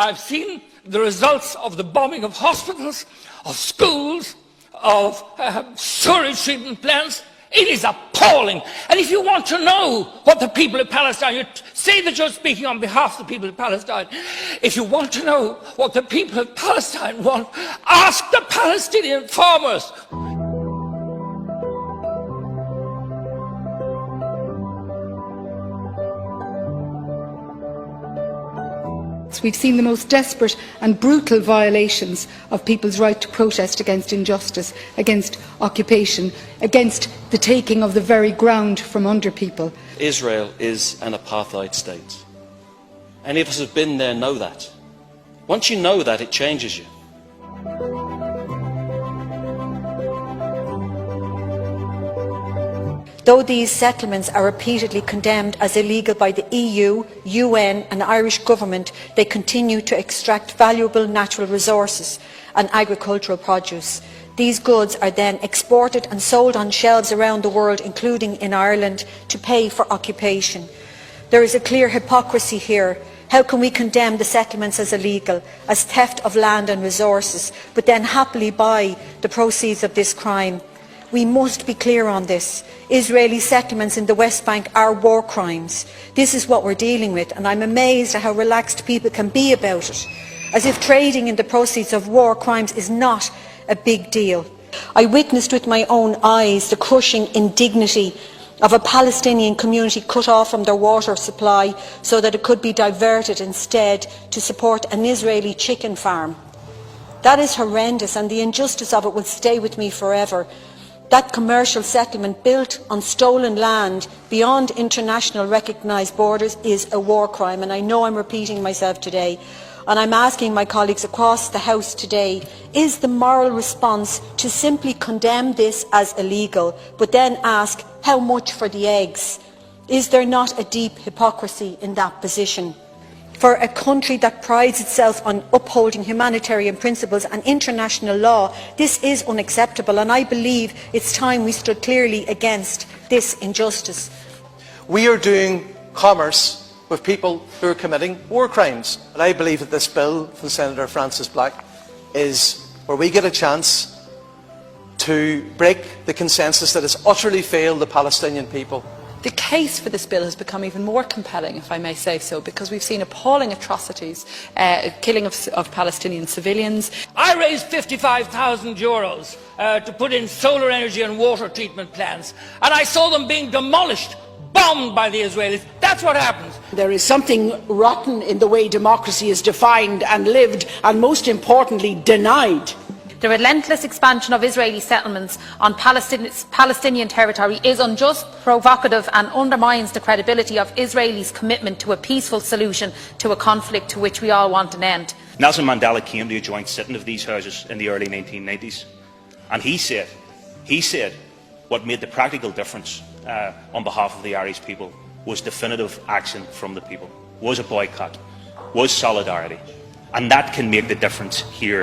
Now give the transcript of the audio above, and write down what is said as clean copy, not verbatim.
I've seen the results of the bombing of hospitals, of schools, of sewage treatment plants. It is appalling. And if you want to know what the people of Palestine, you say that you're speaking on behalf of the people of Palestine. If you want to know what the people of Palestine want, ask the Palestinian farmers. We've seen the most desperate and brutal violations of people's right to protest against injustice, against occupation, against the taking of the very ground from under people. Israel is an apartheid state. Any of us who have been there know that. Once you know that, it changes you. Though these settlements are repeatedly condemned as illegal by the EU, UN and Irish government, they continue to extract valuable natural resources and agricultural produce. These goods are then exported and sold on shelves around the world, including in Ireland, to pay for occupation. There is a clear hypocrisy here. How can we condemn the settlements as illegal, as theft of land and resources, but then happily buy the proceeds of this crime? We must be clear on this. Israeli settlements in the West Bank are war crimes. This is what we're dealing with, and I'm amazed at how relaxed people can be about it, as if trading in the proceeds of war crimes is not a big deal. I witnessed with my own eyes the crushing indignity of a Palestinian community cut off from their water supply so that it could be diverted instead to support an Israeli chicken farm. That is horrendous, and the injustice of it will stay with me forever. That commercial settlement built on stolen land beyond international recognised borders is a war crime, and I know I'm repeating myself today. And I'm asking my colleagues across the House today, is the moral response to simply condemn this as illegal, but then ask how much for the eggs? Is there not a deep hypocrisy in that position? For a country that prides itself on upholding humanitarian principles and international law, this is unacceptable, and I believe it's time we stood clearly against this injustice. We are doing commerce with people who are committing war crimes, and I believe that this bill from Senator Francis Black is where we get a chance to break the consensus that has utterly failed the Palestinian people. The case for this bill has become even more compelling, if I may say so, because we've seen appalling atrocities, killing of Palestinian civilians. I raised €55,000 to put in solar energy and water treatment plants, and I saw them being demolished, bombed by the Israelis. That's what happens. There is something rotten in the way democracy is defined and lived, and most importantly, denied. The relentless expansion of Israeli settlements on Palestinian territory is unjust, provocative and undermines the credibility of Israel's commitment to a peaceful solution to a conflict to which we all want an end. Nelson Mandela came to a joint sitting of these houses in the early 1990s, and he said what made the practical difference on behalf of the Irish people was definitive action from the people, was a boycott, was solidarity, and that can make the difference here.